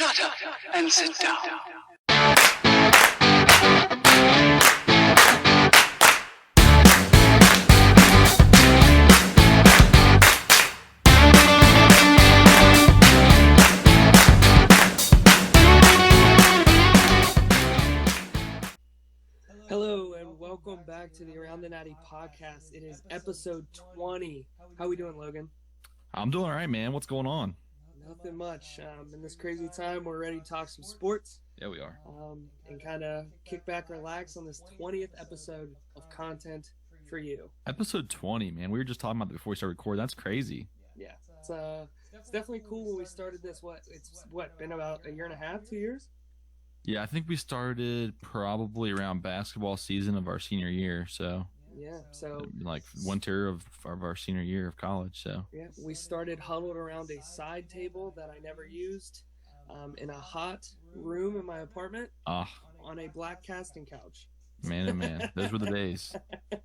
Shut up and sit down. Hello and welcome back to the Around the Nati podcast. It is episode 20. How we doing, Logan? I'm doing all right, man. What's going on? Nothing much. In this crazy time, we're ready to talk some sports. Yeah, we are. And kind of kick back, relax on this 20th episode of content for you. Episode 20, man. We were just talking about that before we started recording. That's crazy. Yeah, it's definitely cool when we started this. It's been about a year and a half, 2 years? Yeah, I think we started probably around basketball season of our senior year. So yeah, so like winter of our senior year of college. So yeah, we started huddled around a side table that I never used, in a hot room in my apartment, on a black casting couch. Man, oh man, those were the days.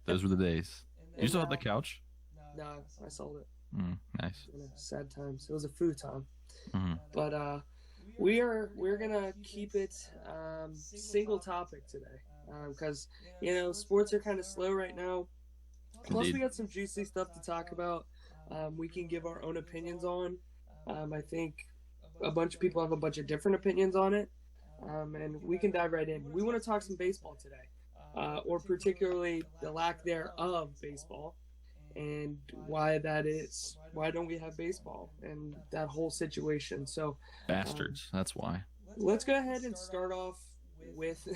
Those were the days. Do you still have the couch? No, I sold it. Nice. Sad times. It was a futon. Mm-hmm. But we're gonna keep it single topic today, because sports are kind of slow right now. Plus, Indeed. we got some juicy stuff to talk about. We can give our own opinions on. I think a bunch of people have a bunch of different opinions on it, and we can dive right in. We want to talk some baseball today, or particularly the lack thereof baseball, and why that is. Why don't we have baseball and that whole situation? So Bastards. That's why. let's go ahead and start off with the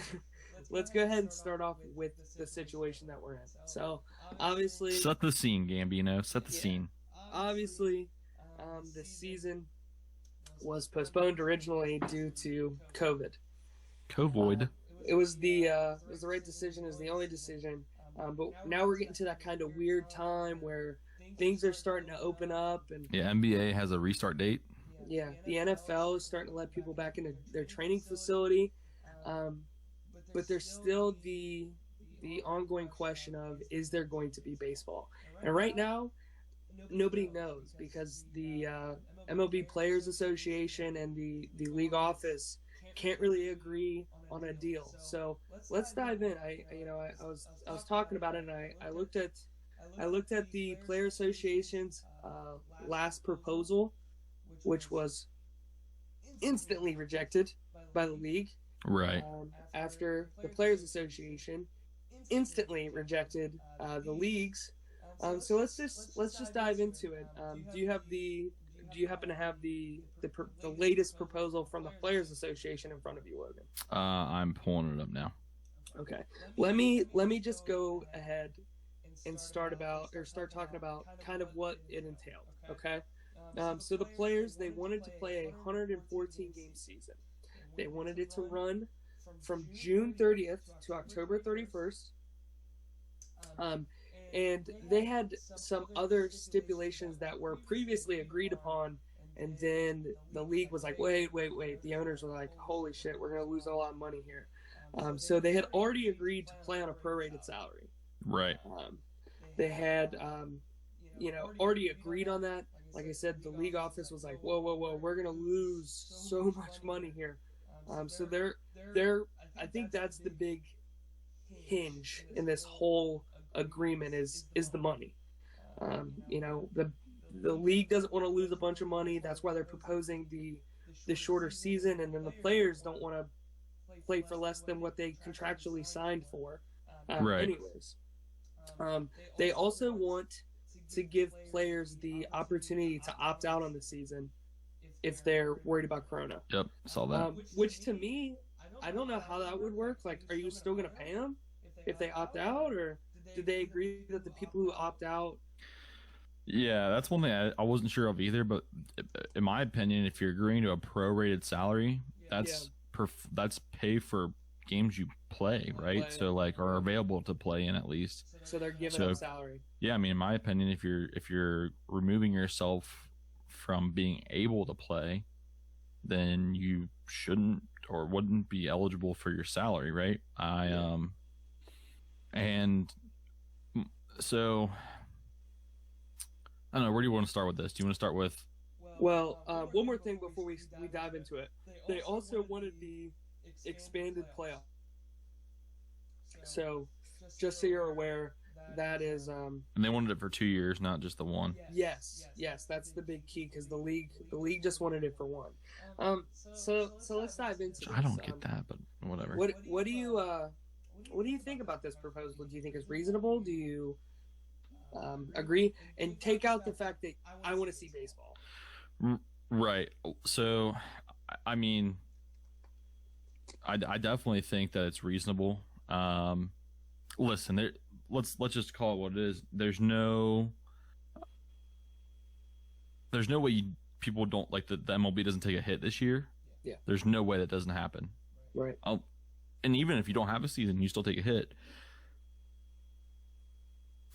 situation that we're in. So obviously, Set the scene, Gambino. Set the scene. obviously, the season was postponed originally due to COVID. Covoid. It was the right decision. It was the only decision. But now we're getting to that kind of weird time where things are starting to open up, and Yeah, NBA has a restart date. yeah, the NFL is starting to let people back into their training facility. But there's still the ongoing question of, is there going to be baseball? And right now, nobody knows, because the MLB Players Association and the league office can't really agree on a deal. So let's dive in. I was talking about it, and I looked at the Player Association's last proposal, which was instantly rejected by the league. Right. After the Players Association instantly rejected the leagues. So let's just dive into it. Do you happen to have the latest proposal from the Players Association in front of you, Logan? I'm pulling it up now. Okay. Let me just go ahead and start talking about kind of what it entailed. Okay. So the players, they wanted to play a 114 game season. They wanted it to run from June 30th to October 31st. And they had some other stipulations that were previously agreed upon, and then the league was like, wait. The owners were like, holy shit, we're going to lose a lot of money here. So they had already agreed to play on a prorated salary. Right. They had, already agreed on that. Like I said, the league office was like, whoa, we're going to lose so much money here. So I think that's the big hinge in this whole agreement is the money. The league doesn't want to lose a bunch of money. That's why they're proposing the shorter season, and then the players don't want to play for less than what they contractually signed for. Right. Anyways, they also want to give players the opportunity to opt out on the season if they're worried about Corona. Yep. Saw that. Which to me, I don't know how that would work. Like, are you still going to pay them if they opt out, or did they agree that the people who opt out? Yeah, that's one thing I wasn't sure of either. But in my opinion, if you're agreeing to a prorated salary, that's pay for games you play, right? So like, are available to play in at least. So they're giving up salary. Yeah, I mean, in my opinion, if you're removing yourself from being able to play, then you shouldn't or wouldn't be eligible for your salary, right? And so I don't know, where do you want to start with this? Do you want to start with Well, one more thing before we dive into it. They also wanted the expanded playoff. So, just so you're aware, that is. And they wanted it for 2 years, not just the one. Yes, that's the big key because the league just wanted it for one. So let's dive into this. I don't get that, but whatever. What do you think about this proposal? Do you think it's reasonable? Do you agree? And take out the fact that I want to see baseball. Right. So, I mean, I definitely think that it's reasonable. Listen, let's just call it what it is. There's no way people don't like the MLB doesn't take a hit this year. Yeah. There's no way that doesn't happen. Right. And even if you don't have a season, you still take a hit.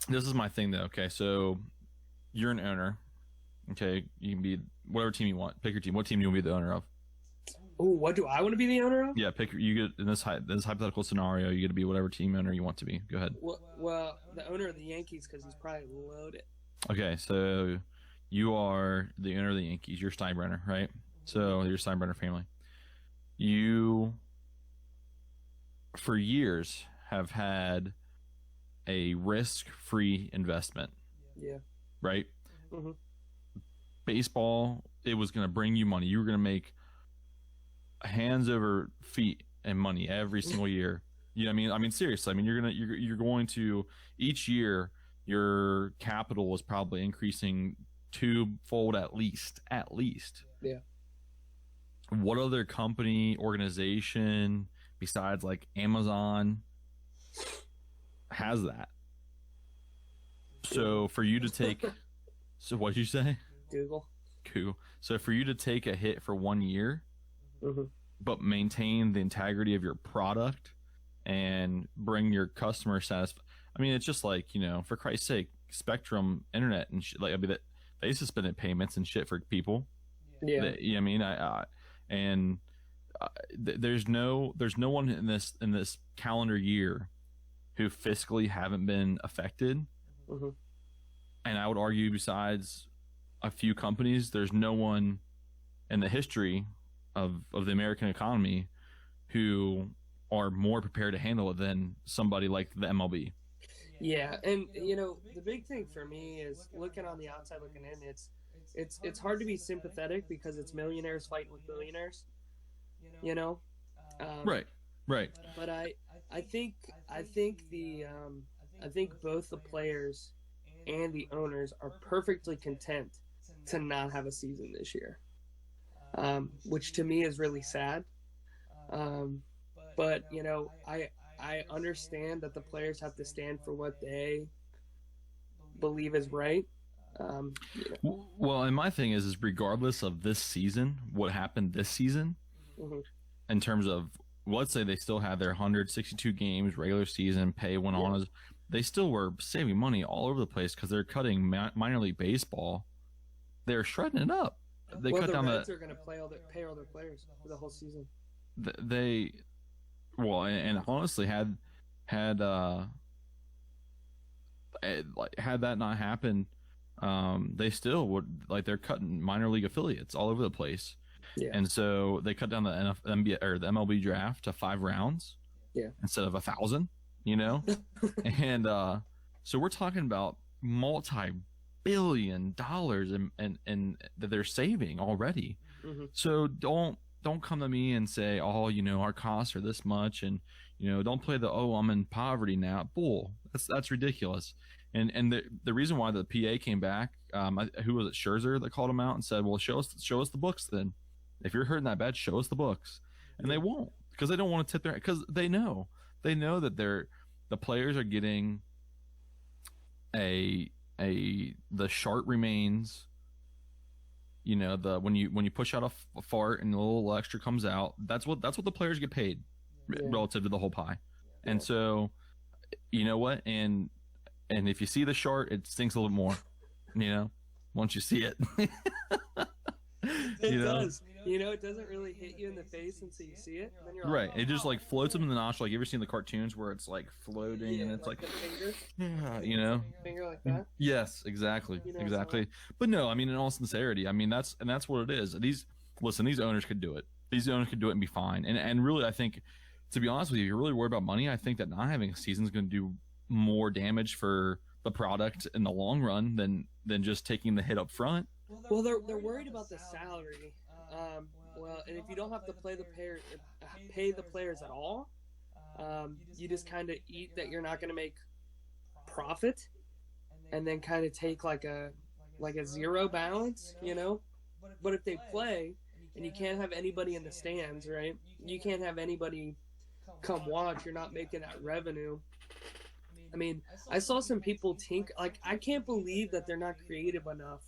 This is my thing, though. Okay, so you're an owner. Okay, you can be whatever team you want. Pick your team. What team do you want to be the owner of? Oh, what do I want to be the owner of? Yeah, you get in this hypothetical scenario. You get to be whatever team owner you want to be. Go ahead. Well, the owner of the Yankees because he's probably loaded. Okay, so you are the owner of the Yankees. You're Steinbrenner, right? So you're Steinbrenner family. You, for years, have had a risk-free investment. Yeah. Right? Mm-hmm. Baseball, it was going to bring you money. You were going to make hands over feet and money every single year. You know what I mean? Seriously. I mean, you're going to each year your capital is probably increasing twofold at least. Yeah. What other company, organization besides like Amazon has that? So for you to take, so what'd you say? Google. Cool. So for you to take a hit for 1 year, mm-hmm. but maintain the integrity of your product and bring your customer satisfaction. I mean, it's just like, for Christ's sake, Spectrum Internet and shit. Like, I mean, they suspended payments and shit for people. Yeah. There's no one in this calendar year who fiscally haven't been affected. Mm-hmm. And I would argue, besides a few companies, there's no one in the history of the American economy who are more prepared to handle it than somebody like the MLB. Yeah, and the big thing for me is looking on the outside, looking in. It's hard to be sympathetic because it's millionaires fighting with billionaires. Right. But I think both the players and the owners are perfectly content to not have a season this year, which to me is really sad. But I understand that the players have to stand for what they believe is right. Well, and my thing is regardless of this season, what happened this season, mm-hmm. in terms of, let's say they still had their 162 games regular season, pay went on, as they still were saving money all over the place because they're cutting minor league baseball. They're shredding it up. They cut down Reds are going to pay all their players for the whole season. And honestly, had that not happened, they still would, they're cutting minor league affiliates all over the place. Yeah. And so they cut down the NBA or the MLB draft to 5 rounds. Yeah. Instead of 1,000, and so we're talking about multi-billion dollars and that they're saving already. Mm-hmm. So don't come to me and say, oh, our costs are this much, and don't play the I'm in poverty now. Bull. That's ridiculous. And the reason why the PA came back, who was it, Scherzer, that called him out and said, well, show us the books then. If you're hurting that bad, show us the books. And they won't, because they don't want to tip their, because they know that the players are getting the shart remains. When you push out a fart and a little extra comes out, that's what the players get paid relative to the whole pie. Yeah. And so, you know what? And if you see the shart, it stinks a little more, once you see it. It does. it doesn't really hit you in the face until you see it. And then you're Right. like, It just like floats them in the nostril. Like, you ever seen the cartoons where it's like floating and it's like the finger, yeah, finger like that. Yes, exactly. Exactly. But no, I mean, in all sincerity, I mean, that's what it is. These owners could do it. These owners could do it and be fine. And really, I think, to be honest with you, if you're really worried about money, I think that not having a season is going to do more damage for the product in the long run than just taking the hit up front. Well, they're worried about the salary. Well, and if you don't have to pay the players at all, you just kind of eat that you're not going to make profit, and then kind of take like a zero balance, But if they play, and you can't have anybody in the stands, right? You can't have anybody come watch. You're not making that revenue. I mean, I saw some people I can't believe that they're not creative enough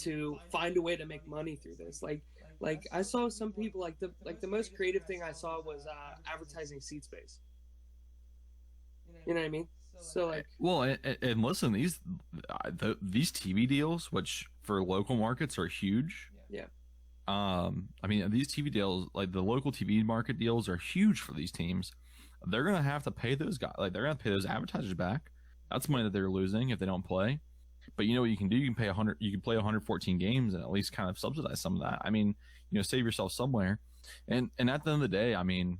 to find a way to make money through this. Like I saw some people the most creative thing I saw was advertising seat space. You know what I mean? So like, well, and listen, these TV deals, which for local markets are huge. Yeah. I mean, these TV deals, like the local TV market deals, are huge for these teams. They're gonna have to pay those guys. Like, they're gonna pay those advertisers back. That's money that they're losing if they don't play. But you know what you can do? You can pay 100. You can play 114 games and at least kind of subsidize some of that. I mean, save yourself somewhere. And at the end of the day, I mean,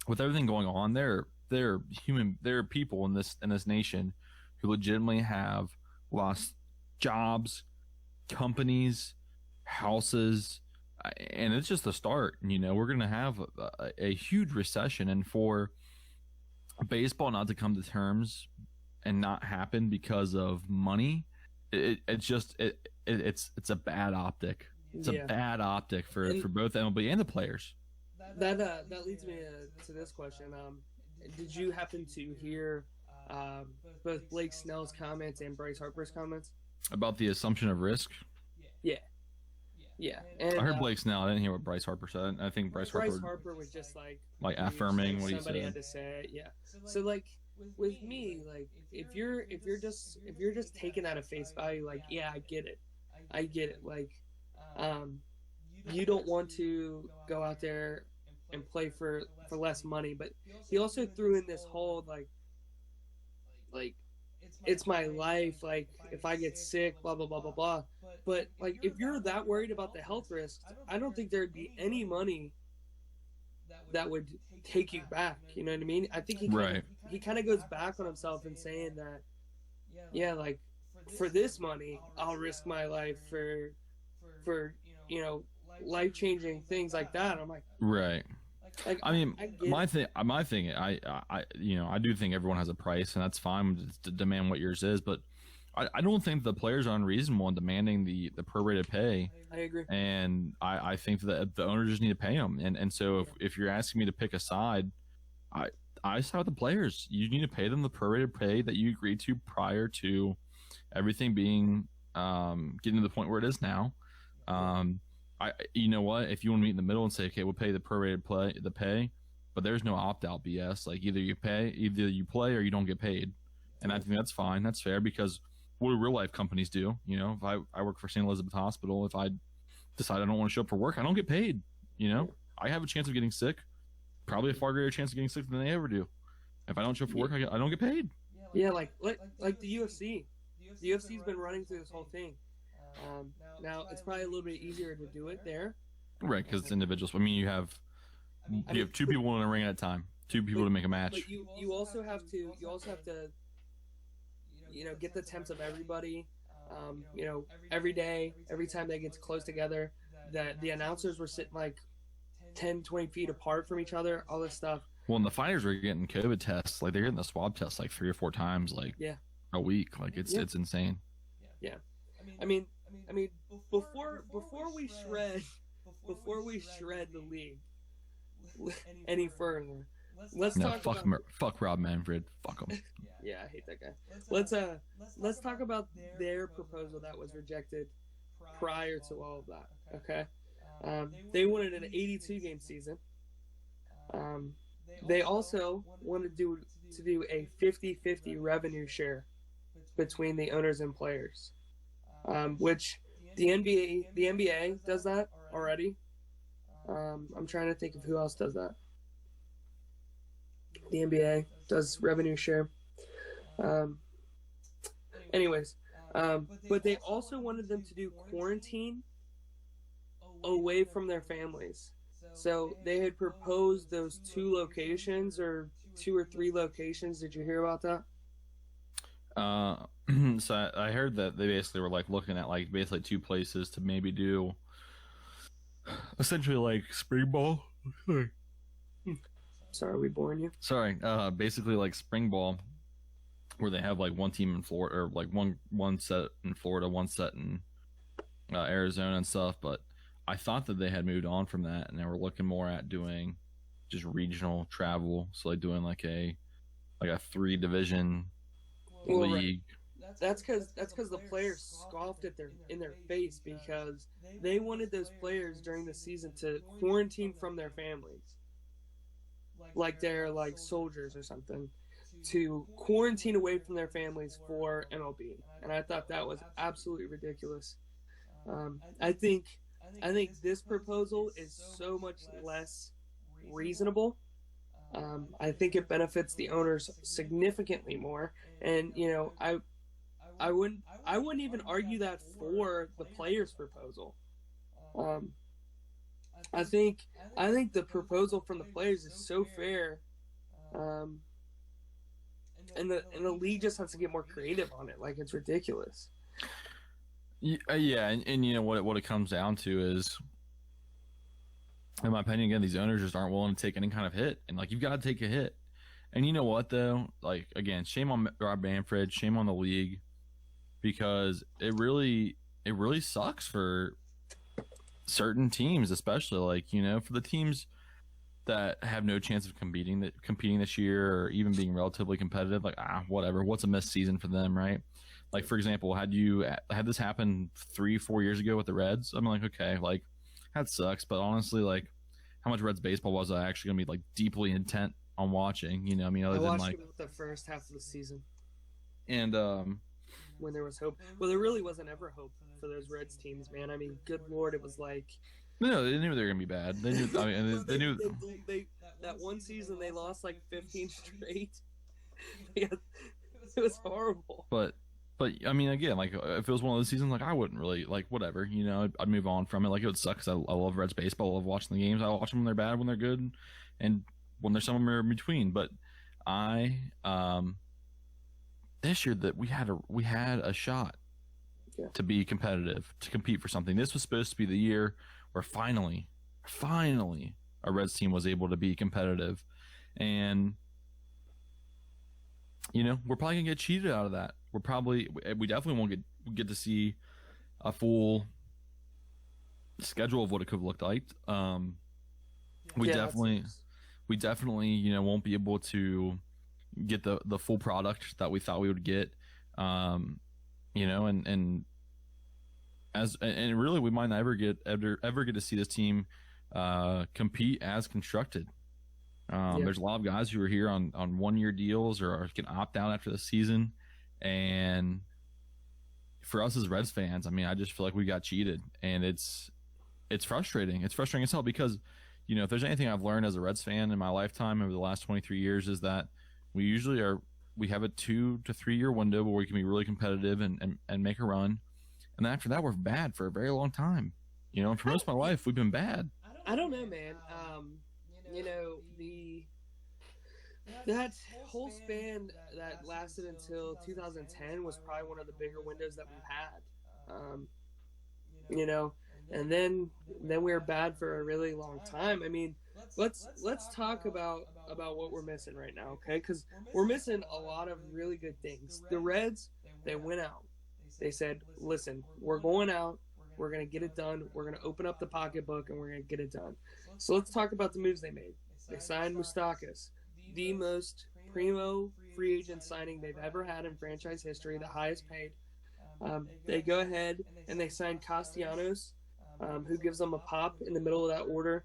with everything going on, there are people in this nation who legitimately have lost jobs, companies, houses, and it's just the start. We're going to have a huge recession, and for baseball not to come to terms and not happen because of money, it's a bad optic. It's a bad optic for both MLB and the players. That leads me to this question. Did you happen to hear both Blake Snell's comments and Bryce Harper's comments about the assumption of risk? Yeah. And, I heard Blake Snell. I didn't hear what Bryce Harper said. I think Bryce Harper was just like affirming what he said. Somebody had to say it. Yeah. So like with me, like if you're just taking that at face value, like, yeah, I get it. Like, you don't want to go out there and play for less money, but he also threw in this whole like it's my life, like if I get sick, blah blah blah blah blah. But like, if you're that worried about the health risks, I don't think there'd be any money that would take you back. You know what I mean? I think he kind of goes back on himself and saying that, yeah, like, for this money, I'll risk my life for life-changing things like that. I'm like, right. Like, I mean, my thing, I do think everyone has a price, and that's fine to demand what yours is, but I don't think the players are unreasonable in demanding the prorated pay. I agree. And I think that the owners just need to pay them. And so if you're asking me to pick a side, I side with the players. You need to pay them the prorated pay that you agreed to prior to everything being getting to the point where it is now. You know what? If you want to meet in the middle and say, okay, we'll pay the prorated pay, but there's no opt-out BS. Like, either you play or you don't get paid. And I think that's fine. That's fair, because what do real life companies do? If I work for St. Elizabeth Hospital, if I decide I don't want to show up for work, I don't get paid. I have a chance of getting sick, probably a far greater chance of getting sick than they ever do. If I don't show up for work, I don't get paid. Yeah, like the UFC. The UFC's been running through this whole thing. Now it's probably a little bit easier to do it there, right? Because it's individuals. I mean, you have two people in a ring at a time, two people to make a match. But you also have to get the temps of everybody. Every day, every time they get close together, that the announcers were sitting like 10, 20 feet apart from each other. All this stuff. Well, and the fighters are getting COVID tests. Like, they're getting the swab tests like 3 or 4 times, like, a week. Like, it's insane. Yeah. I mean, before we shred the league any further, let's talk about... Fuck Rob Manfred. Fuck him. Yeah, I hate that guy. Let's talk about their proposal that was rejected prior to all of that. Okay, they wanted an 82-game season. They also wanted to do a 50-50 revenue share between the owners and players, which the NBA does that already. I'm trying to think of who else does that. The NBA does revenue share. Um, anyways, but they also wanted them to do quarantine away from their families. So they had proposed those 2 locations or 2 or 3 locations. Did you hear about that? So I heard that they basically were like looking at like basically 2 places to maybe do essentially like spring ball. Sorry, we boring you? Sorry, basically like spring ball, where they have like one team in Florida, or like one set in Florida, one set in Arizona and stuff. But I thought that they had moved on from that, and they were looking more at doing just regional travel. So like doing like a 3 division league. Right. That's because the players scoffed at their face because they wanted those players during the season to quarantine from their families, like they're like soldiers or something, to quarantine away from their families for MLB, and I thought that was absolutely ridiculous. I think this proposal is so much less reasonable. I think it benefits the owners significantly more, and I wouldn't even argue that for the players' proposal. I think the proposal from the players is so fair, and the league just has to get more creative on it. Like, it's ridiculous. Yeah, and you know what it comes down to is, in my opinion, again, these owners just aren't willing to take any kind of hit, and like, you've got to take a hit. And you know what though? Like, again, shame on Rob Manfred, shame on the league, because it really sucks for certain teams, especially like, for the teams that have no chance of competing this year, or even being relatively competitive. Like, whatever, what's a missed season for them, right? Like, for example, had this happen 3-4 years ago with the Reds, I'm like, okay, like, that sucks. But honestly, like, how much Reds baseball was I actually gonna be like deeply intent on watching? I mean, other than like the first half of the season, and when there was hope. Well, there really wasn't ever hope for those Reds teams, man. I mean, good Lord, it was like, no, they knew they were gonna be bad. They knew. I mean, they knew. They that one season they lost like 15 straight. It was horrible. But I mean, again, like, if it was one of those seasons, like, I wouldn't really, like, whatever, I'd move on from it. Like, it would suck because I love Reds baseball. I love watching the games. I watch them when they're bad, when they're good, and when there's somewhere in between. But this year that we had a shot to be competitive, to compete for something. This was supposed to be the year where finally a Reds team was able to be competitive, and we're probably gonna get cheated out of that. We definitely won't get to see a full schedule of what it could have looked like. We definitely won't be able to get the full product that we thought we would get. And really, we might never get to see this team compete as constructed. There's a lot of guys who are here on 1-year deals or can opt out after the season, and for us as Reds fans, I mean, I just feel like we got cheated, and it's frustrating. It's frustrating as hell because, if there's anything I've learned as a Reds fan in my lifetime over the last 23 years, is that we have a 2 to 3 year window where we can be really competitive and make a run, and then after that we're bad for a very long time. And for most of my life we've been bad. I don't know, man. That whole span that lasted until 2010 was probably one of the bigger windows that we've had. And then we were bad for a really long time. I mean, let's talk about what we're missing right now, okay? Because we're missing a lot of really good things. The Reds, they went out. They said, listen, we're going out. We're going to get it done. We're going to open up the pocketbook, and we're going to get it done. So let's talk about the moves they made. They signed Moustakas, the most primo free agent signing they've ever had in franchise history, the highest paid. They go ahead and they sign Castellanos, who gives them a pop in the middle of that order,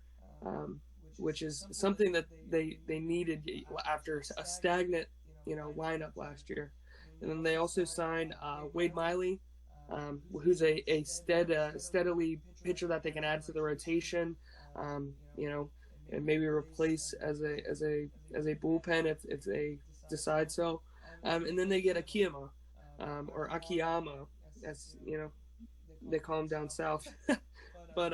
which is something that they needed after a stagnant lineup last year. And then they also signed Wade Miley, who's a steadily pitcher that they can add to the rotation. You know, and maybe replace as a bullpen if they decide so. And then they get Akiyama, or Akiyama, as they call him down south. But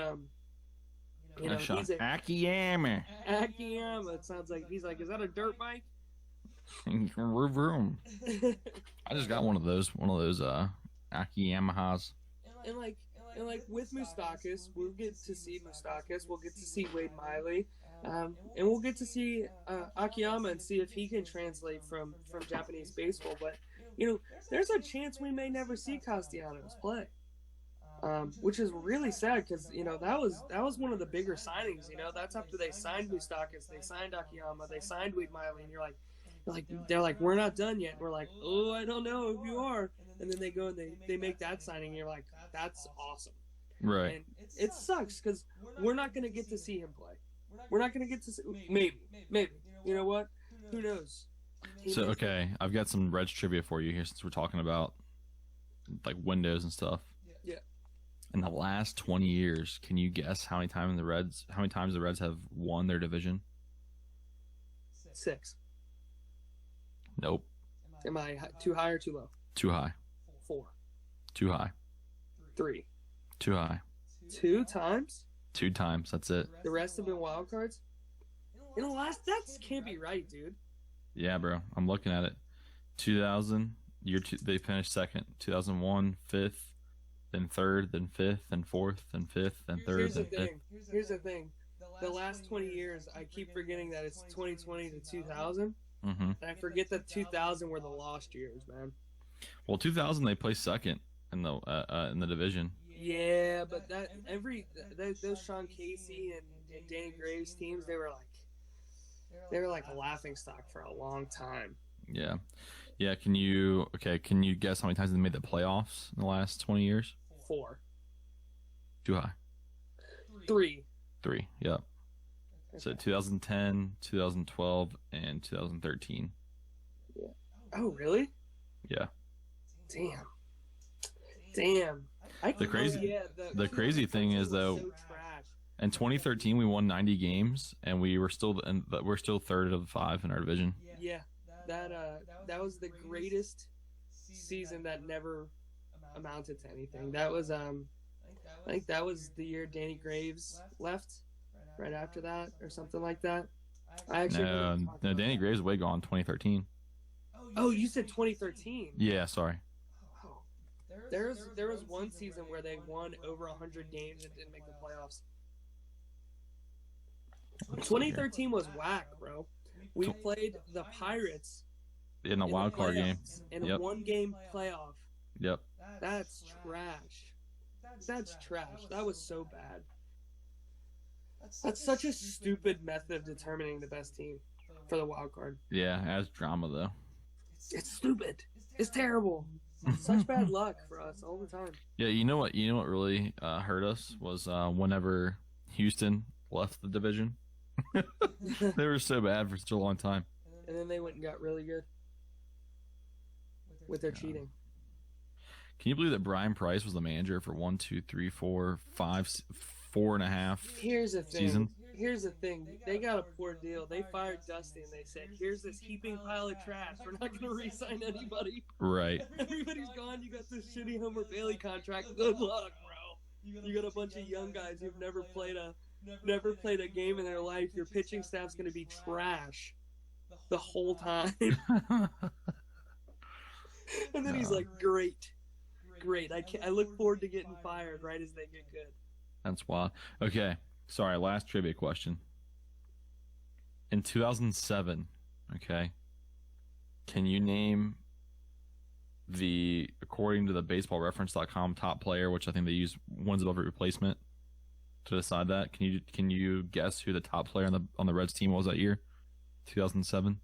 he's a Akiyama. Akiyama. It sounds like he's like, is that a dirt bike? Room. I just got one of those Akiyamahas. And like with Moustakas, we'll get to see Moustakas. We'll get to see Wade Miley, and we'll get to see Akiyama and see if he can translate from Japanese baseball. But there's a chance we may never see Castellanos play, which is really sad because that was one of the bigger signings. That's after they signed Moustakas, they signed Akiyama, they signed Wade Miley, and they're like, we're not done yet. We're like, oh, I don't know if you are. And then they go and they make that signing, and you're like, that's awesome. Right. And it sucks because we're not going to get to see him play. We're not going to get to see, maybe. You know what? Who knows? So, okay, I've got some Reds trivia for you here since we're talking about like windows and stuff. Yeah. In the last 20 years, can you guess how many times the Reds have won their division? 6. Nope. Am I too high or too low? Too high. 4. Too high. 3. Too high. 2 times? 2 times. That's it. The rest have been wild cards? That can't be right, dude. Yeah, bro. I'm looking at it. 2000, they finished second. 2001, 5th, then 3rd, then 5th, then 4th, then 5th, then 3rd, then 5th. Here's the thing. The last 20 years, I keep forgetting that it's 2020 to 2000. Mm-hmm. And I forget that 2000 were the lost years, man. Well, 2000 they placed second in the division. Yeah, but those Sean Casey and Danny Graves teams, they were like a laughing stock for a long time. Yeah. Can you guess how many times they made the playoffs in the last 20 years? 4. Too high. 3. 3. Yep. So 2010, 2012, and 2013. Yeah. Oh, really? Yeah. Damn. The crazy thing is though, so trash. In 2013 we won 90 games and we're still 3rd of 5 in our division. Yeah. That was the greatest season that never amounted to anything. That was I think that was the year Danny Graves left. Right after that, or something like that. No, Danny Graves way gone 2013. Oh, you said 2013. Yeah, sorry. Oh. There was one season where they won over 100 games and didn't make the playoffs. 2013 was whack, bro. We played the Pirates in the wild card game in a 1-game playoff. Yep. That's trash. That's trash. That was so bad. That's such a stupid method of determining the best team for the wild card. Yeah, it has drama though. It's stupid. It's terrible. Such bad luck for us all the time. Yeah, you know what really hurt us was whenever Houston left the division. They were so bad for such a long time. And then they went and got really good with their cheating. Can you believe that Brian Price was the manager for 1, 2, 3, 4, 5, 4.5 seasons? Here's the thing. They got a poor deal. They fired Dusty and they said, here's this heaping pile of trash. We're not going to re-sign anybody. Right. Everybody's gone. You got this shitty Homer Bailey contract. Good luck, bro. You got a bunch of young guys who've never played a game in their life. Your pitching staff's going to be trash the whole time. And then he's like, great. I look forward to getting fired right as they get good. That's wild. Okay. Sorry, last trivia question. In 2007, okay, can you name according to the baseballreference.com top player, which I think they use wins above replacement to decide that? Can you guess who the top player on the Reds team was that year? 2007?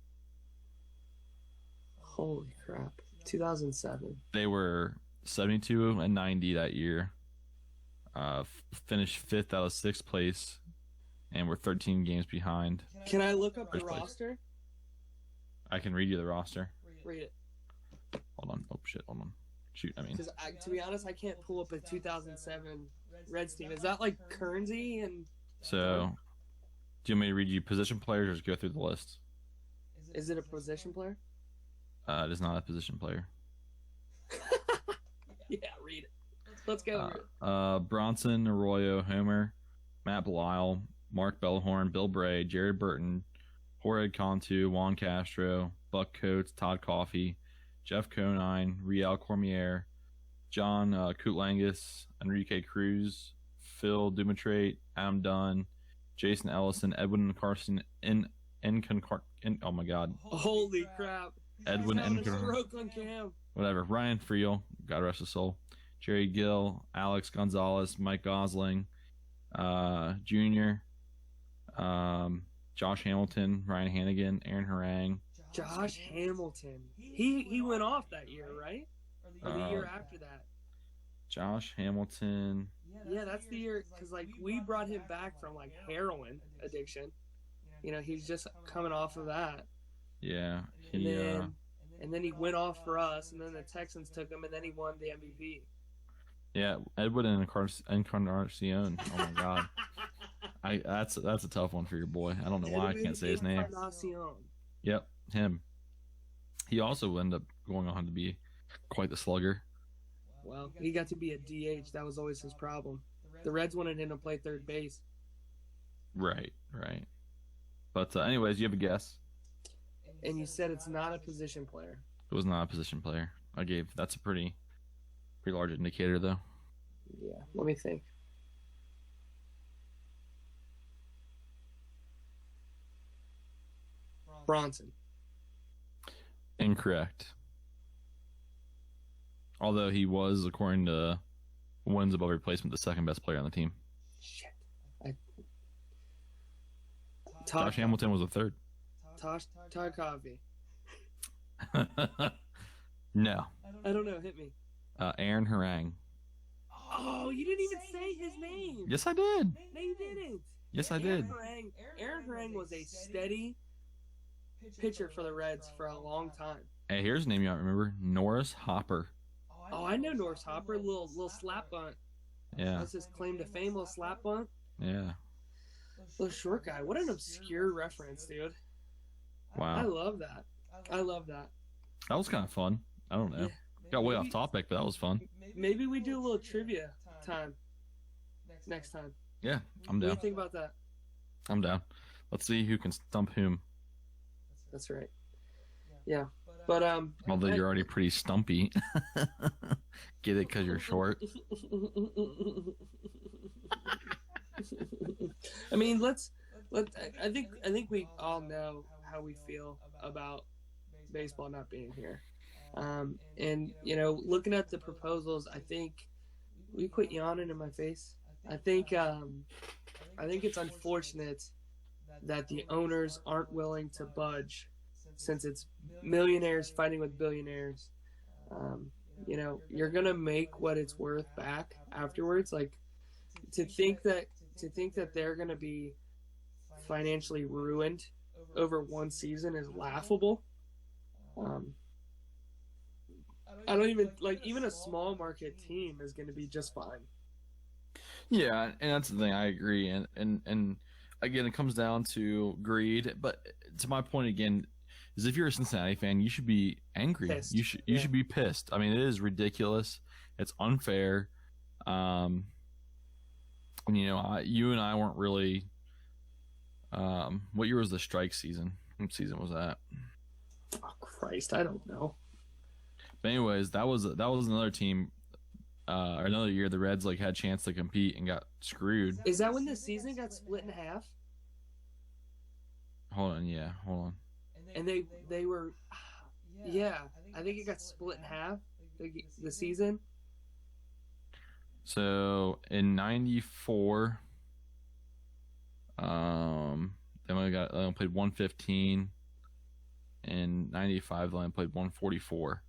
Holy crap. 2007. They were 72 and 90 that year. Finished 5th out of 6th place, and we're 13 games behind. Can I look up the roster? I can read you the roster. Read it. Hold on. Oh shit. Hold on. Shoot. Because to be honest, I can't pull up a 2007 Reds team. Is that like Kernsey and So, do you want me to read you position players or just go through the list? Is it a position player? It is not a position player. Yeah, read it. Let's go. Bronson, Arroyo, Homer, Matt Belisle, Mark Bellhorn, Bill Bray, Jared Burton, Jorge Cantu, Juan Castro, Buck Coates, Todd Coffey, Jeff Conine, Riel Cormier, John Kutlangus, Enrique Cruz, Phil Dumitrate, Adam Dunn, Jason Ellison, Edwin Carson, oh my God. Holy crap. Edwin whatever. Ryan Friel, God rest his soul. Jerry Gill, Alex Gonzalez, Mike Gosling, Jr., Josh Hamilton, Ryan Hannigan, Aaron Harang. Josh Hamilton. He went off that year, right? Or the year after that? Josh Hamilton. Yeah, that's the year, because like we brought him back from like heroin addiction. You know, he's just coming off of that. Yeah. And then he went off for us, and then the Texans took him, and then he won the MVP. Yeah, Edwin Encarnacion. Oh my God, that's a tough one for your boy. I don't know why I can't say his name. Yep, him. He also ended up going on to be quite the slugger. Well, he got to be a DH. That was always his problem. The Reds wanted him to play third base. Right. But anyways, you have a guess? And you said it's not a position player. It was not a position player. That's a pretty large indicator, though. Yeah, let me think. Bronson. Incorrect. Although he was, according to wins above replacement, the second best player on the team. Shit. Josh Hamilton was the third. Todd Coffey. No. I don't know. Hit me. Aaron Harang. Oh, you didn't even say his name. Yes, I did. No, you didn't. Yes, I did. Aaron Harang was a steady pitcher for the Reds for a long time. Hey, here's a name you might remember: Norris Hopper. Oh, I know Norris Hopper. Little slap bunt. Yeah. That's his claim to fame. Little slap bunt. Yeah. Little short guy. What an obscure reference, dude. Wow. I love that. That was kind of fun. I don't know. Yeah. Got way off topic, but that was fun. Maybe we do a little trivia time next time. Yeah, I'm down. What do you think about that? I'm down. Let's see who can stump whom. That's right. Yeah. But although you're already pretty stumpy. Get it because you're short. I mean, I think we all know how we feel about baseball not being here. And you know, looking at the proposals, I think we quit yawning in my face. I think it's unfortunate that the owners aren't willing to budge, since it's millionaires fighting with billionaires. You know, you're gonna make what it's worth back afterwards. Like to think that they're gonna be financially ruined over one season is laughable. I don't even even a small market team is going to be just fine. Yeah, and that's the thing. I agree, and again, it comes down to greed. But to my point again, is if you're a Cincinnati fan, you should be angry. Pissed. You should be pissed. I mean, it is ridiculous. It's unfair. You know, you and I weren't really. What year was the strike season? What season was that? Oh Christ, I don't know. But anyways, that was another team, or another year the Reds had a chance to compete and got screwed. Is that when the season got split in half? Hold on. And they were, yeah, I think it got split in half. The season. So in '94, they only played 115. In '95, they only played 144.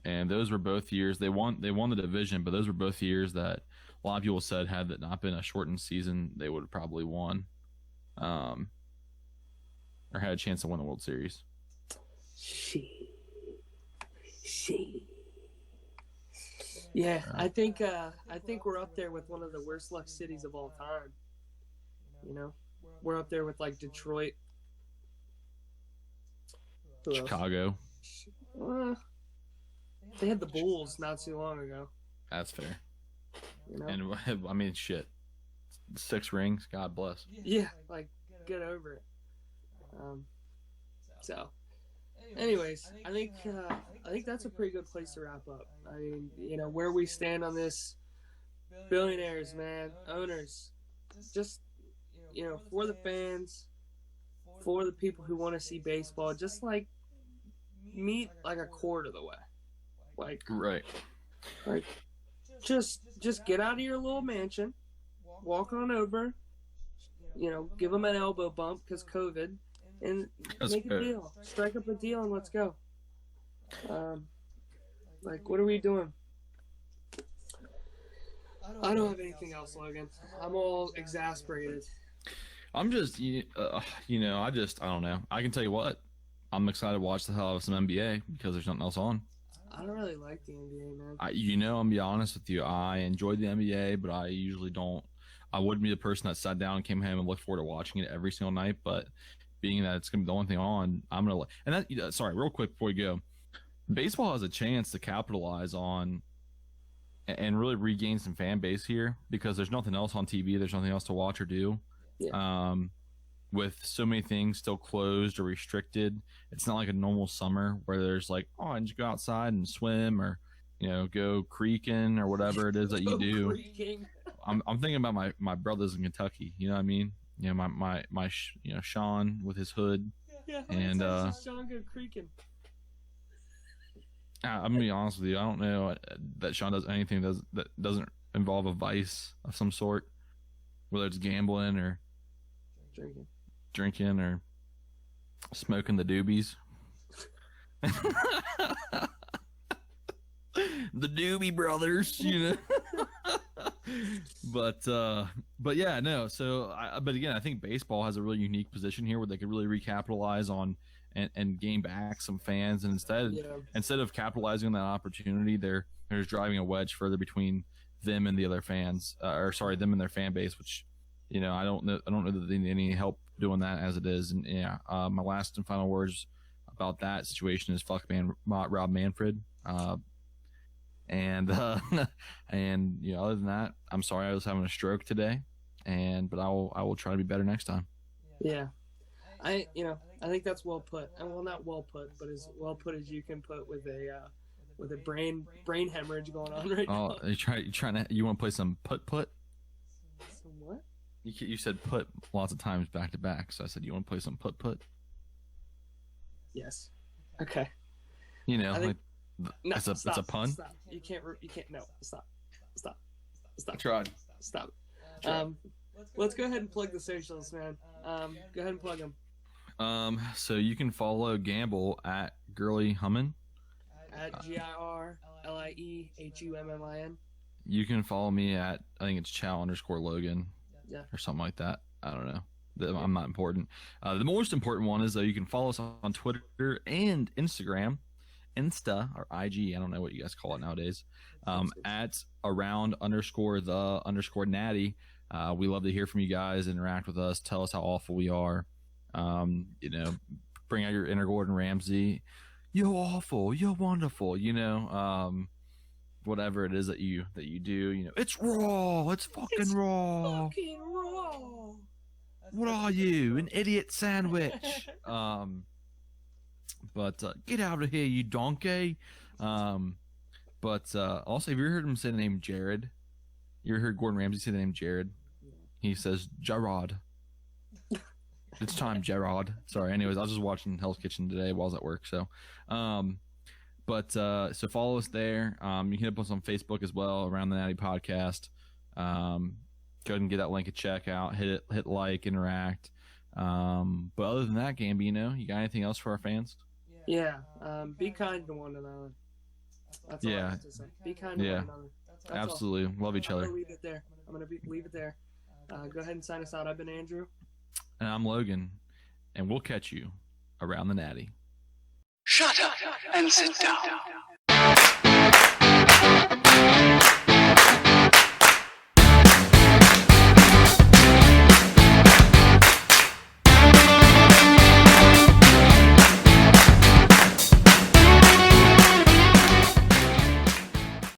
And those were both years they won the division, but those were both years that a lot of people said had that not been a shortened season, they would have probably won, or had a chance to win the World Series. Yeah, I think we're up there with one of the worst luck cities of all time. You know, we're up there with like Detroit. Chicago. They had the Bulls not too long ago. That's fair. You know? And I mean, shit. 6 rings. God bless. Yeah, like get over it. So, anyways, I think that's a pretty good place to wrap up. I mean, you know, where we stand on this, billionaires, man, owners, just, you know, for the fans, for the people who want to see baseball, just like meet like a quarter of the way. Like, right. Like, just get out of your little mansion, walk on over, you know, give them an elbow bump because COVID, and make a deal. Strike up a deal and let's go. Like, what are we doing? I don't have anything else, Logan. I'm all exasperated. I'm just, you know, I don't know. I can tell you what, I'm excited to watch the hell out of some NBA because there's nothing else on. I don't really like the NBA, man. You know, I'm gonna be honest with you. I enjoyed the NBA, but I usually don't. I wouldn't be the person that sat down and came home and looked forward to watching it every single night. But being that it's gonna be the only thing on, I'm gonna. And that, sorry, real quick before we go, baseball has a chance to capitalize on and really regain some fan base here because there's nothing else on TV. There's nothing else to watch or do. Yeah. With so many things still closed or restricted, it's not like a normal summer where there's like, oh, and you go outside and swim or, you know, go creeking or whatever it is that you do. I'm thinking about my brothers in Kentucky. You know what I mean? You know, my you know, Sean with his hood. Yeah. And Sean go creaking. I'm gonna be honest with you. I don't know that Sean does anything that doesn't involve a vice of some sort, whether it's gambling or drinking or smoking the doobies. The Doobie Brothers, you know. But yeah, no. So, but again, I think baseball has a really unique position here where they could really recapitalize on and gain back some fans. And instead of capitalizing on that opportunity, they're just driving a wedge further between them and the other fans, them and their fan base, which, you know, I don't know that they need any help doing that as it is. And yeah, my last and final words about that situation is fuck Rob Manfred. And you know, other than that, I'm sorry I was having a stroke today, but I will try to be better next time. Yeah, I think that's well put. And well, not well put, but as well put as you can put with a brain hemorrhage going on right now. Oh, you want to play some put? Some what? You said put lots of times back to back, so I said you want to play some put. Yes. Okay. You know, think, it's a pun. Stop. You can't. No. Stop. I tried. Stop. Let's go ahead and plug the socials, man. Go ahead and plug them. So you can follow Gamble at Girly Hummin. At GIRLIEHUMMIN. You can follow me at, I think it's Chow_Logan. Yeah. Or something like that. I don't know. I'm not important. The most important one is, though, you can follow us on Twitter and Instagram. Insta or IG, I don't know what you guys call it nowadays. At @around_the_Nati. We love to hear from you guys, interact with us, tell us how awful we are. You know, bring out your inner Gordon Ramsay. You're awful, you're wonderful, you know. Whatever it is that you do, you know, it's raw, it's fucking raw. Fucking raw. What are you, an idiot sandwich? But get out of here, you donkey. But also, have you ever heard him say the name Jared? You ever heard Gordon Ramsay say the name Jared? He says, Gerard. It's time, Gerard. Sorry, anyways, I was just watching Hell's Kitchen today while I was at work, so. So follow us there. You can hit us on Facebook as well, Around the Natty Podcast. Go ahead and get that link a check out. Hit like, interact. But other than that, Gambino, you got anything else for our fans? Yeah. Be kind to one another. That's all I have to say. Be kind to one another. That's absolutely. All. Love each other. I'm going to leave it there. Leave it there. Go ahead and sign us out. I've been Andrew. And I'm Logan. And we'll catch you around the Natty. Shut up and sit down.